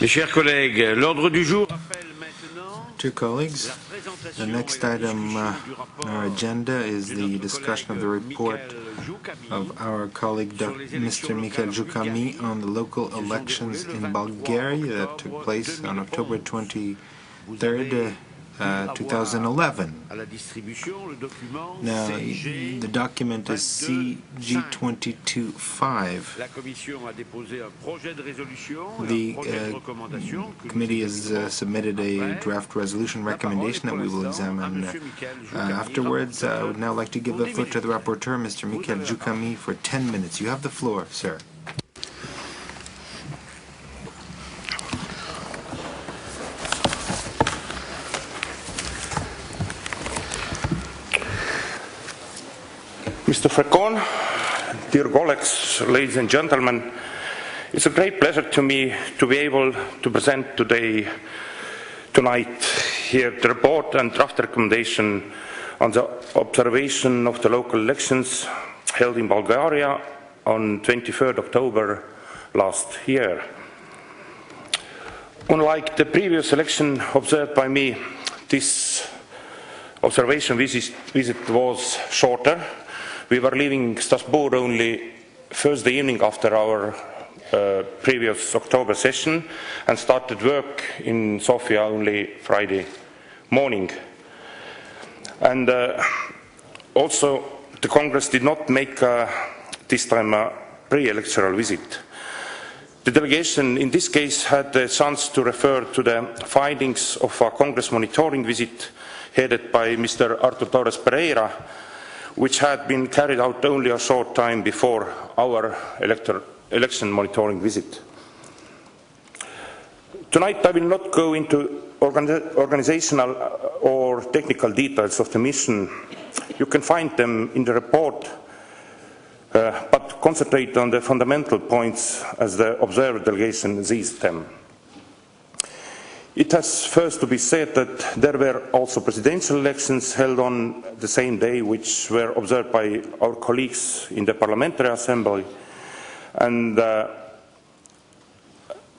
Mes chers collègues, l'ordre du jour appelle maintenant. Dear colleagues, the next item on our agenda is the discussion of the report of our colleague Mr. Mihkel JUHKKAMI on the local elections in Bulgaria that took place on October 23rd, 2011. Now, the document is CG22-5. The committee has submitted a draft resolution recommendation that we will examine afterwards. I would now like to give the floor to the rapporteur, Mr. Mihkel JUHKKAMI, for 10 minutes. You have the floor, sir. Mr. Frecon, dear colleagues, ladies and gentlemen, it's a great pleasure to me to be able to present tonight here the report and draft recommendation on the observation of the local elections held in Bulgaria on 23rd October last year. Unlike the previous election observed by me, this observation visit was shorter. We were leaving Strasbourg only Thursday evening after our previous October session and started work in Sofia only Friday morning. And also the Congress did not make this time a pre-electoral visit. The delegation in this case had the chance to refer to the findings of a Congress monitoring visit headed by Mr. Artur Torres Pereira, which had been carried out only a short time before our election monitoring visit. Tonight I will not go into organizational or technical details of the mission. You can find them in the report, but concentrate on the fundamental points as the observer delegation sees them. It has first to be said that there were also presidential elections held on the same day, which were observed by our colleagues in the Parliamentary Assembly, and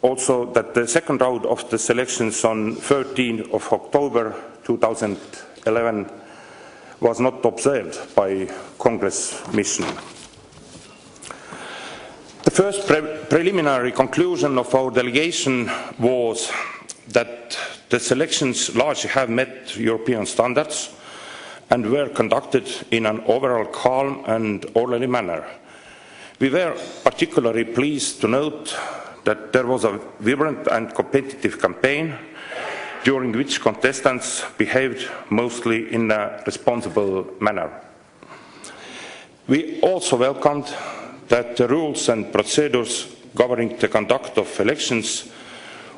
also that the second round of the elections on 13th of October 2011 was not observed by Congress mission. The first preliminary conclusion of our delegation was that the elections largely have met European standards and were conducted in an overall calm and orderly manner. We were particularly pleased to note that there was a vibrant and competitive campaign during which contestants behaved mostly in a responsible manner. We also welcomed that the rules and procedures governing the conduct of elections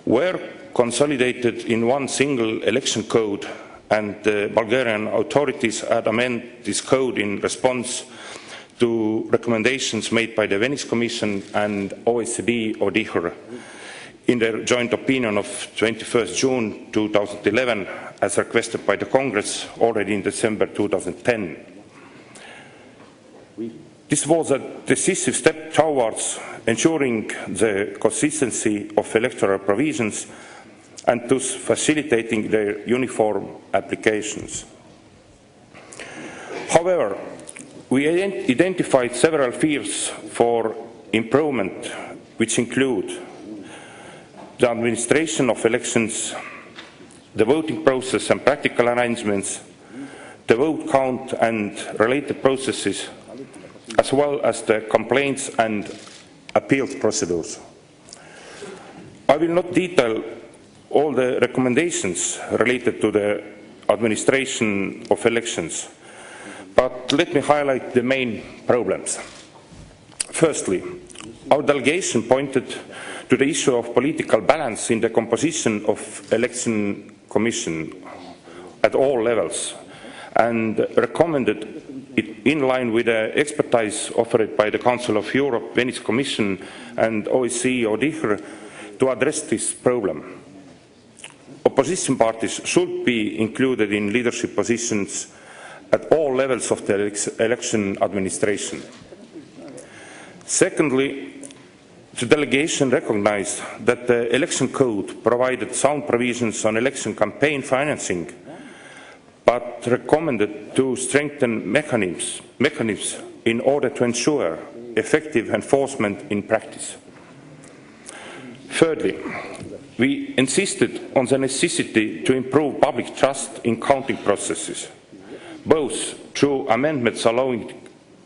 were consolidated in one single election code, and the Bulgarian authorities had amended this code in response to recommendations made by the Venice Commission and OECD auditor in their joint opinion of 21st June 2011, as requested by the Congress already in December 2010. This was a decisive step towards ensuring the consistency of electoral provisions and thus facilitating their uniform applications. However, we identified several fears for improvement, which include the administration of elections, the voting process and practical arrangements, the vote count and related processes, as well as the complaints and appeals procedures. I will not detail all the recommendations related to the administration of elections, but let me highlight the main problems. Firstly, our delegation pointed to the issue of political balance in the composition of election commission at all levels and recommended it in line with the expertise offered by the Council of Europe, Venice Commission and OECD auditor to address this problem. Opposition parties should be included in leadership positions at all levels of the election administration. Secondly, The delegation recognized that the election code provided sound provisions on election campaign financing, but recommended to strengthen mechanisms in order to ensure effective enforcement in practice. Thirdly, we insisted on the necessity to improve public trust in counting processes, both through amendments allowing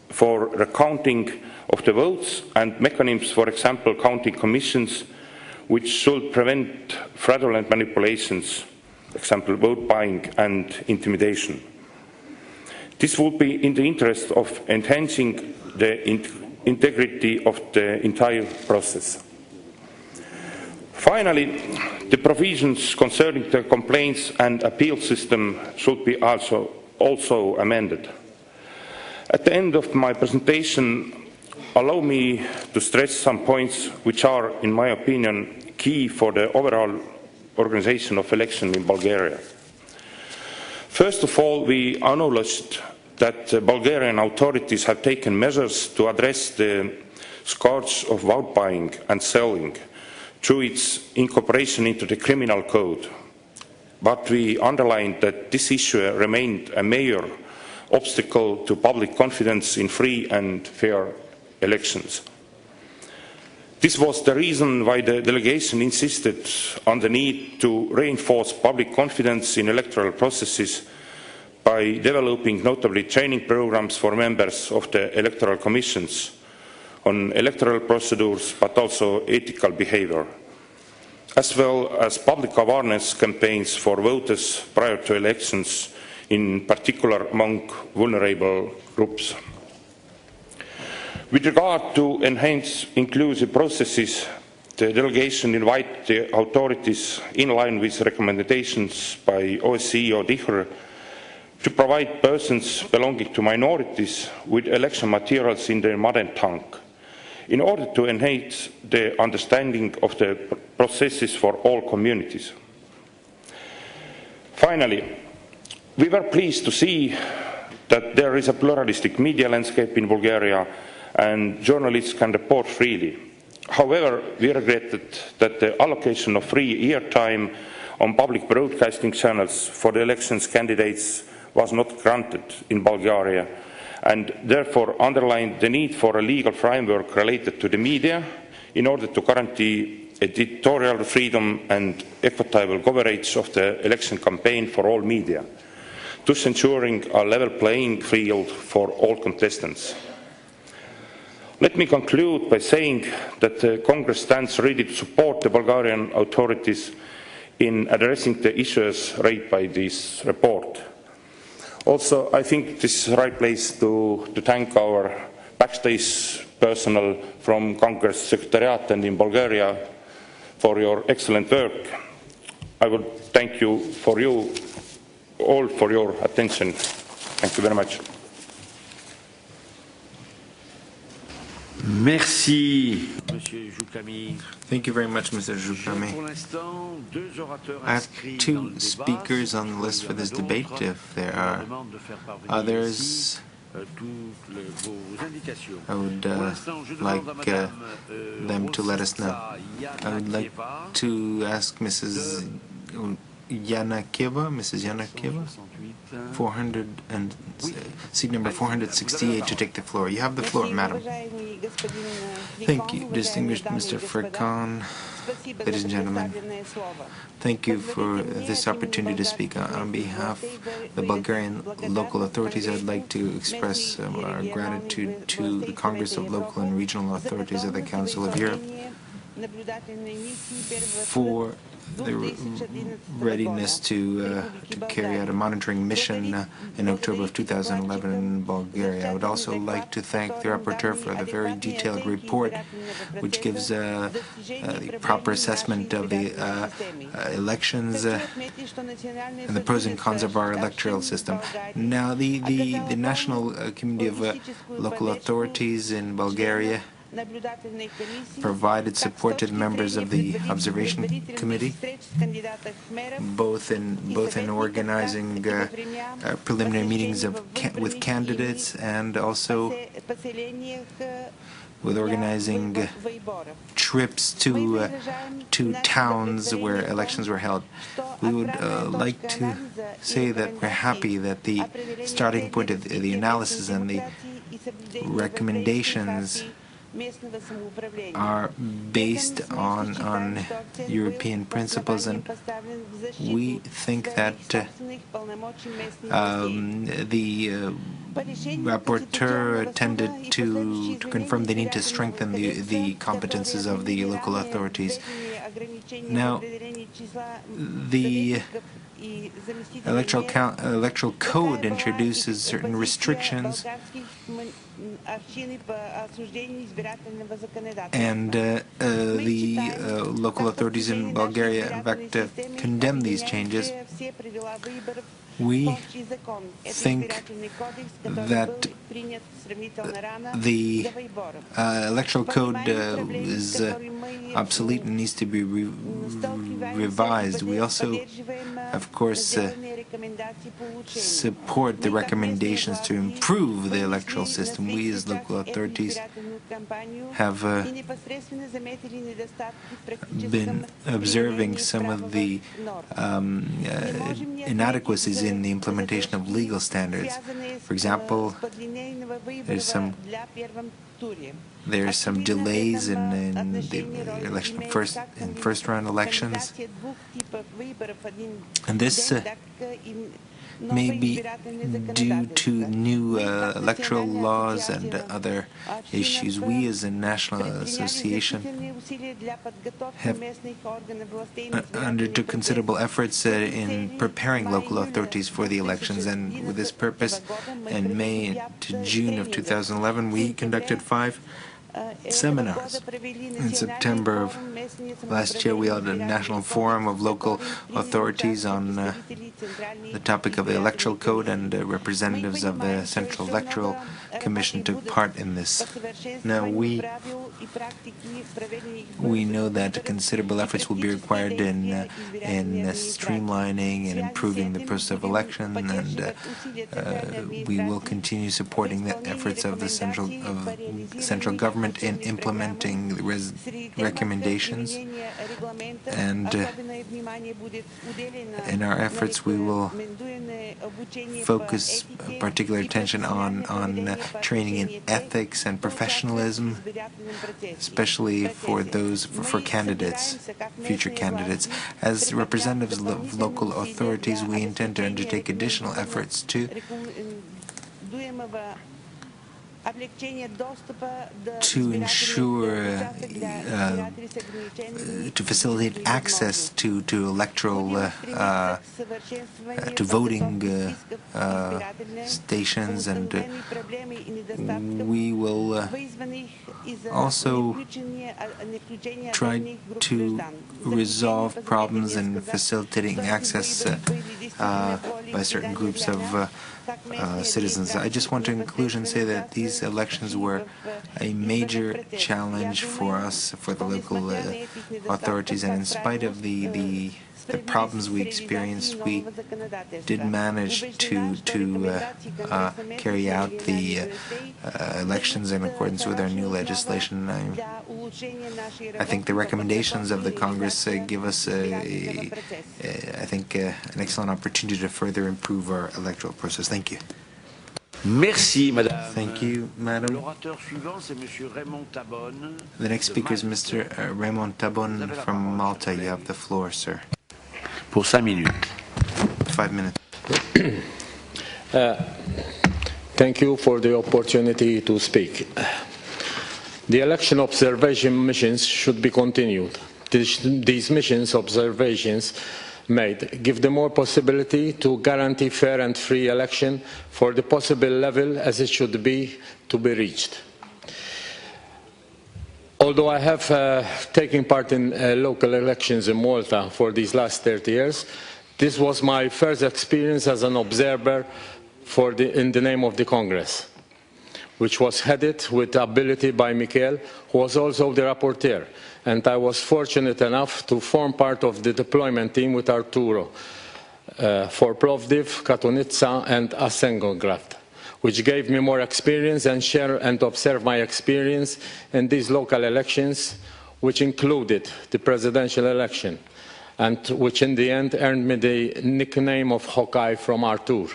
for recounting of the votes and mechanisms, for example, counting commissions, which should prevent fraudulent manipulations, for example, vote buying and intimidation. This would be in the interest of enhancing the integrity of the entire process. Finally, the provisions concerning the complaints and appeal system should be also amended. At the end of my presentation, allow me to stress some points which are, in my opinion, key for the overall organization of elections in Bulgaria. First of all, we acknowledged that Bulgarian authorities have taken measures to address the scourge of vote buying and selling through its incorporation into the criminal code. But we underlined that this issue remained a major obstacle to public confidence in free and fair elections. This was the reason why the delegation insisted on the need to reinforce public confidence in electoral processes by developing notably training programs for members of the electoral commissions on electoral procedures, but also ethical behavior, as well as public awareness campaigns for voters prior to elections, in particular among vulnerable groups. With regard to enhanced inclusive processes, the delegation invited the authorities, in line with recommendations by OSCE or DIHR, to provide persons belonging to minorities with election materials in their mother tongue, in order to enhance the understanding of the processes for all communities. Finally, we were pleased to see that there is a pluralistic media landscape in Bulgaria and journalists can report freely. However, we regretted that the allocation of free airtime on public broadcasting channels for the elections candidates was not granted in Bulgaria, and therefore underlined the need for a legal framework related to the media in order to guarantee editorial freedom and equitable coverage of the election campaign for all media, thus ensuring a level playing field for all contestants. Let me conclude by saying that the Congress stands ready to support the Bulgarian authorities in addressing the issues raised by this report. Also, I think this is the right place to thank our backstage personnel from Congress Secretariat and in Bulgaria for your excellent work. I would thank you all for your attention. Thank you very much. Merci, Monsieur JUHKKAMI. Thank you very much, Mr. JUHKKAMI. I have two speakers on the list for this debate. If there are others, I would like them to let us know. I would like to ask Mrs. Yanakeva, seat number 468, to take the floor. You have the floor, madam. Thank you, distinguished Mr. Furkan, ladies and gentlemen. Thank you for this opportunity to speak. On behalf of the Bulgarian local authorities, I'd like to express our gratitude to the Congress of Local and Regional Authorities of the Council of Europe for the readiness to carry out a monitoring mission in October of 2011 in Bulgaria. I would also like to thank the rapporteur for the very detailed report, which gives the proper assessment of the elections and the pros and cons of our electoral system. Now, the National Committee of Local Authorities in Bulgaria provided support to the members of the Observation Committee, both in organizing preliminary meetings with candidates and also with organizing trips to towns where elections were held. We would like to say that we're happy that the starting point of the analysis and the recommendations are based on European principles, and we think that the rapporteur tended to confirm the need to strengthen the competences of the local authorities. Now, the electoral code introduces certain restrictions, and the local authorities in Bulgaria, in fact, condemn these changes. We think that the electoral code is obsolete and needs to be revised. We also, of course, support the recommendations to improve the electoral system. We as local authorities have been observing some of the inadequacies in the implementation of legal standards. For example, there's some delays in the election first round elections, and this may be due to new electoral laws and other issues. We as a national association have undertook considerable efforts in preparing local authorities for the elections, and with this purpose, in May to June of 2011, we conducted 5 seminars. In September of last year, we held a national forum of local authorities on the topic of the electoral code, and representatives of the Central Electoral Commission took part in this. Now, we know that considerable efforts will be required in streamlining and improving the process of election, and we will continue supporting the efforts of the central government in implementing the recommendations, and in our efforts we will focus particular attention on training in ethics and professionalism, especially for candidates, future candidates. As representatives of local authorities, we intend to undertake additional efforts to ensure, to facilitate access to electoral, to voting stations, and we will also try to resolve problems in facilitating access by certain groups of citizens. I just want to in conclusion say that these elections were a major challenge for us, for the local authorities, and in spite of the problems we experienced, we did manage to carry out the elections in accordance with our new legislation. I think the recommendations of the Congress give us, I think, an excellent opportunity to further improve our electoral process. Thank you. Merci, Madame. Thank you, Madam. The next speaker is Mr. Raymond Tabon from Malta. You have the floor, sir. Pour 5 minutes. 5 minutes. Thank you for the opportunity to speak. The election observation missions should be continued. These missions observations made give the more possibility to guarantee fair and free election for the possible level as it should be to be reached. Although I have taken part in local elections in Malta for these last 30 years, this was my first experience as an observer in the name of the Congress, which was headed with ability by Mihkel, who was also the rapporteur, and I was fortunate enough to form part of the deployment team with Arturo for Plovdiv, Katowice and Asengograd. which gave me more experience and share and observe my experience in these local elections, which included the presidential election, and which in the end earned me the nickname of Hawkeye from Arthur.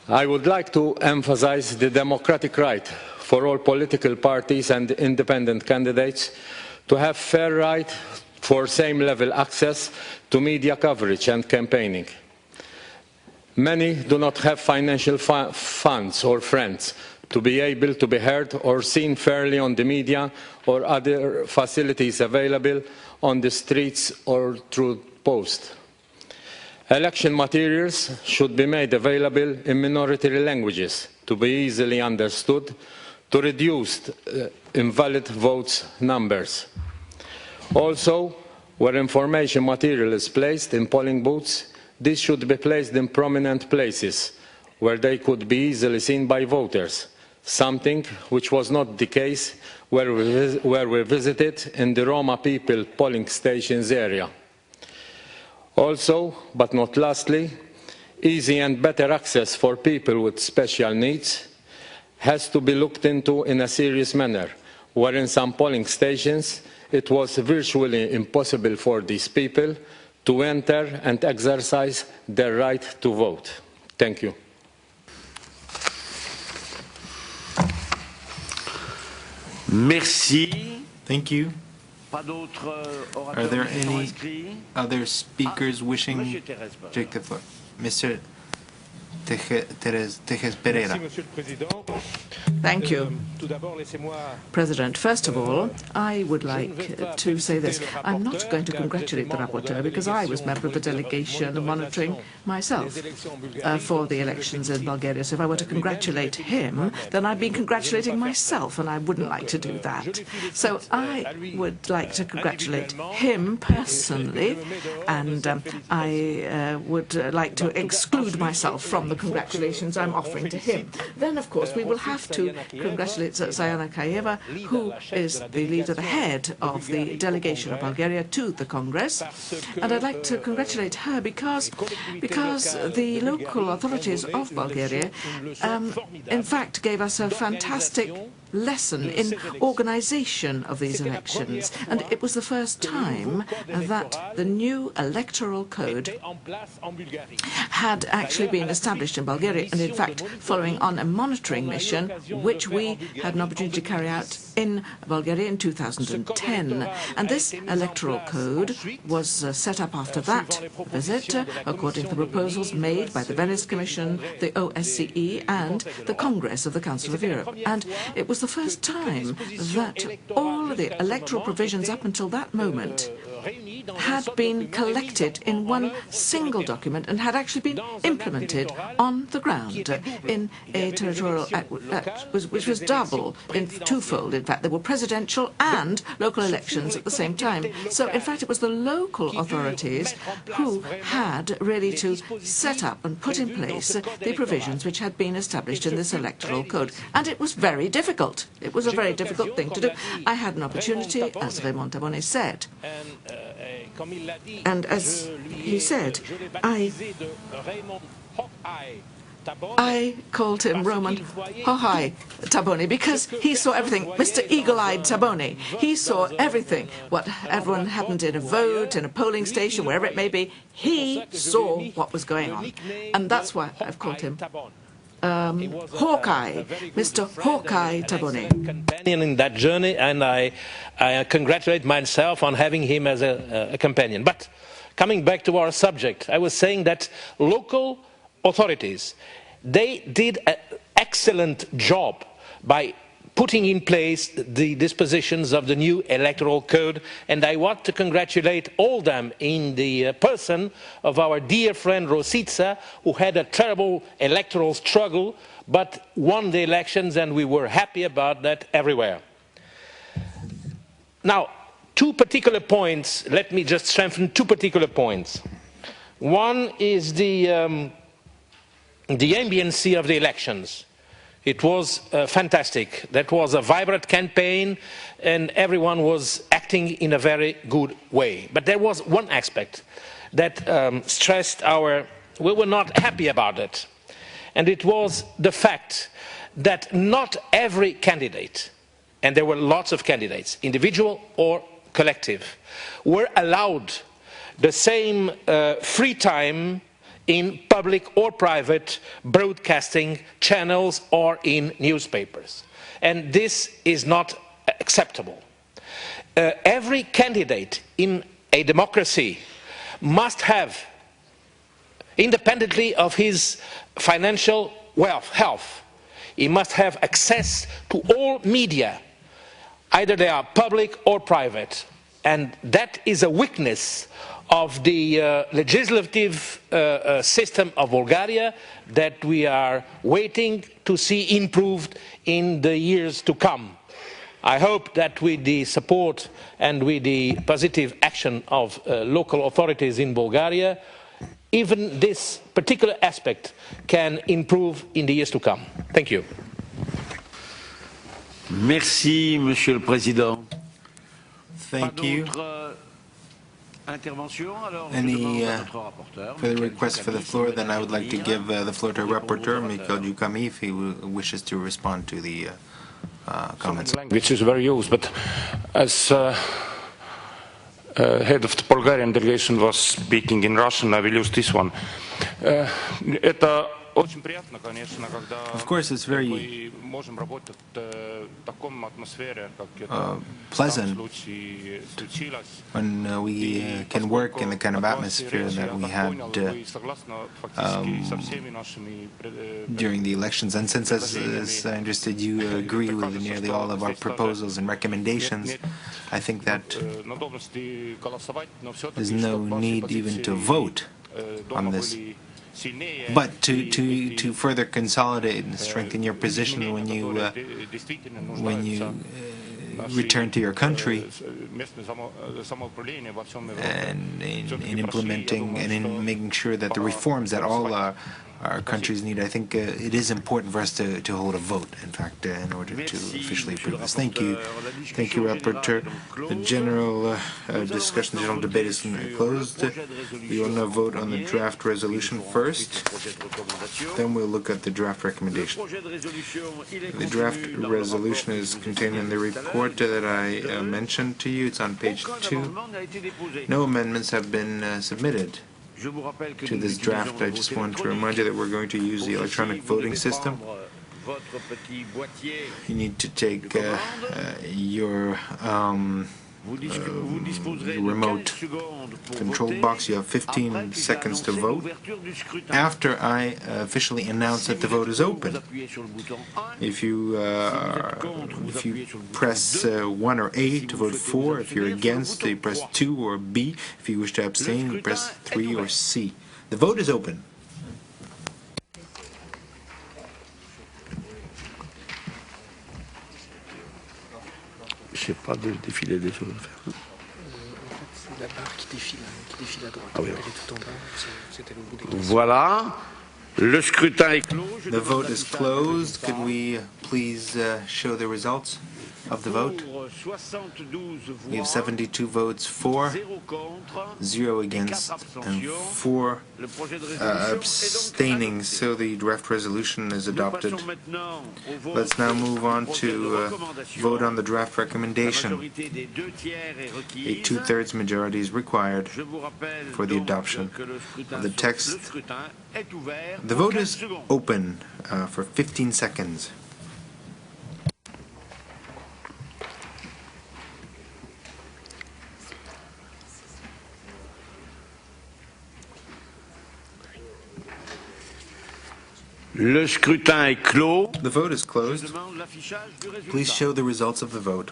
I would like to emphasize the democratic right for all political parties and independent candidates to have fair right for same-level access to media coverage and campaigning. Many do not have financial funds or friends to be able to be heard or seen fairly on the media or other facilities available on the streets or through post. Election materials should be made available in minority languages to be easily understood to reduce invalid votes numbers. Also, where information material is placed in polling booths, this should be placed in prominent places where they could be easily seen by voters, something which was not the case where we visited in the Roma people polling stations area. Also, but not lastly, easy and better access for people with special needs has to be looked into in a serious manner, where in some polling stations it was virtually impossible for these people to enter and exercise their right to vote. Thank you. Merci. Thank you. Are there any other speakers wishing to take the floor? Mr. Tejes Pereira. Thank you, President. First of all, I would like to say this. I'm not going to congratulate the rapporteur because I was member of the delegation monitoring myself for the elections in Bulgaria. So if I were to congratulate him, then I'd be congratulating myself, and I wouldn't like to do that. So I would like to congratulate him personally, and I would like to exclude myself from the congratulations I'm offering to him. Then, of course, we will have to congratulate Zayana Kayeva, who is the leader, the head of the delegation of Bulgaria to the Congress. And I'd like to congratulate her because the local authorities of Bulgaria, in fact, gave us a fantastic lesson in organization of these elections. And it was the first time that the new electoral code had actually been established in Bulgaria, and in fact, following on a monitoring mission, which we had an opportunity to carry out in Bulgaria in 2010. And this electoral code was set up after that visit, according to the proposals made by the Venice Commission, the OSCE, and the Congress of the Council of Europe. And it was the first time that all the electoral provisions up until that moment had been collected in one single document and had actually been implemented on the ground in a territorial act which was double, twofold. In fact, there were presidential and local elections at the same time. So, in fact, it was the local authorities who had really to set up and put in place the provisions which had been established in this electoral code. And it was very difficult. It was a very difficult thing to do. I had an opportunity, as Raymond Tabone said, and as he said, I called him Roman Hohai Tabone because he saw everything. Mr. Eagle-Eyed Tabone. He saw everything. What everyone happened in a vote, in a polling station, wherever it may be, he saw what was going on. And that's why I've called him Hawkeye, Mr. Hawkeye Tabone. Companion in that journey, and I congratulate myself on having him as a companion. But coming back to our subject, I was saying that local authorities, they did an excellent job by putting in place the dispositions of the new electoral code, and I want to congratulate all them in the person of our dear friend Rosica, who had a terrible electoral struggle, but won the elections, and we were happy about that everywhere. Now, two particular points, let me just strengthen two particular points. One is the ambience of the elections. It was fantastic. That was a vibrant campaign, and everyone was acting in a very good way. But there was one aspect that stressed we were not happy about it. and it was the fact that not every candidate, and there were lots of candidates, individual or collective, were allowed the same free time in public or private broadcasting channels or in newspapers. And this is not acceptable. Every candidate in a democracy must have, independently of his financial health, he must have access to all media, either they are public or private. And that is a weakness of the legislative system of Bulgaria that we are waiting to see improved in the years to come. I hope that with the support and with the positive action of local authorities in Bulgaria, even this particular aspect can improve in the years to come. Thank you. Merci, Monsieur le Président. Thank you. Any further requests for the floor? Then I would like to give the floor to Rapporteur Mihkel JUHKKAMI if he wishes to respond to the comments. Language is very used, but as head of the Bulgarian delegation was speaking in Russian, I will use this one. Of course, it's very pleasant when we can work in the kind of atmosphere that we had during the elections. And since, as I understood, you agree with nearly all of our proposals and recommendations, I think that there's no need even to vote on this. But to further consolidate and strengthen your position when you return to your country, and in implementing and in making sure that the reforms that all our countries need, I think it is important for us to hold a vote, in fact, in order to officially approve this. Thank you. Thank you, Rapporteur. The general discussion, the general debate is closed. We will now vote on the draft resolution first. Then we'll look at the draft recommendation. The draft resolution is contained in the report that I mentioned to you. It's on page 2. No amendments have been submitted to this draft. I just want to remind you that we're going to use the electronic voting system. You need to take your remote control box. You have 15 seconds to vote. After I officially announce that the vote is open, if you press 1 or A to vote for, if you're against, you press 2 or B. If you wish to abstain, you press 3 or C. The vote is open. Je sais pas de défiler des choses à faire. C'est la barre qui défile à droite. Ah oui, Elle est tout en bas. C'était le bout des Voilà. Le scrutin est clos. The vote is closed. Could we please show the results of the vote? We have 72 votes for, 0 against, and 4 abstaining, so the draft resolution is adopted. Let's now move on to vote on the draft recommendation. A 2/3 majority is required for the adoption of the text. The vote is open for 15 seconds. Le scrutin est clos. The vote is closed. Please show the results of the vote.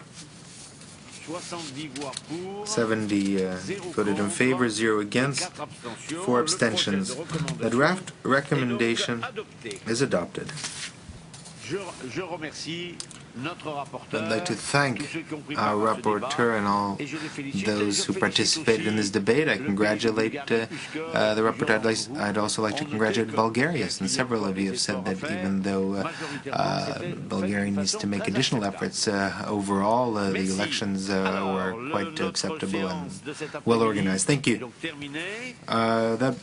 70 voted in favor, 0 against, 4 abstentions. The draft recommendation is adopted. I'd like to thank our rapporteur and all those who participated in this debate. I congratulate the rapporteur. I'd also like to congratulate Bulgaria, since several of you have said that even though Bulgaria needs to make additional efforts, overall the elections were quite acceptable and well organized. Thank you. That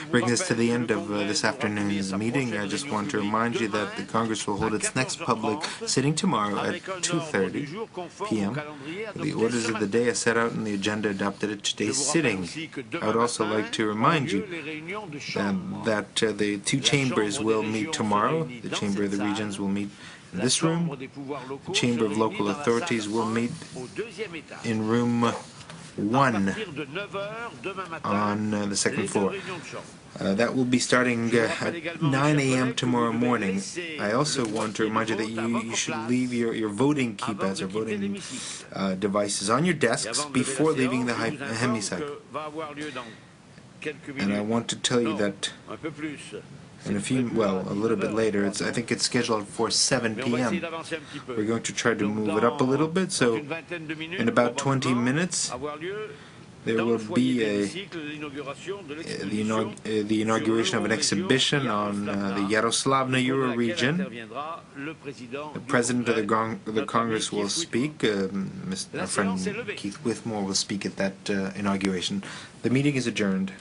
brings us to the end of this afternoon's meeting. I just want to remind you that the Congress will hold its next public sitting tomorrow at 2:30 p.m. The orders of the day are set out in the agenda adopted at today's sitting. I would also like to remind you that the two chambers will meet tomorrow. The Chamber of the Regions will meet in this room. The Chamber of Local Authorities will meet in room 1 on the second floor. That will be starting at 9 a.m. tomorrow morning. I also want to remind you that you should leave your voting keypads or voting devices on your desks before leaving the hemicycle. And I want to tell you that in a little bit later, I think it's scheduled for 7 p.m. We're going to try to move it up a little bit, so in about 20 minutes, there will be the inauguration of an exhibition on the Yaroslavna Euro region. The President of the Congress will speak. Our friend Keith Whitmore will speak at that inauguration. The meeting is adjourned.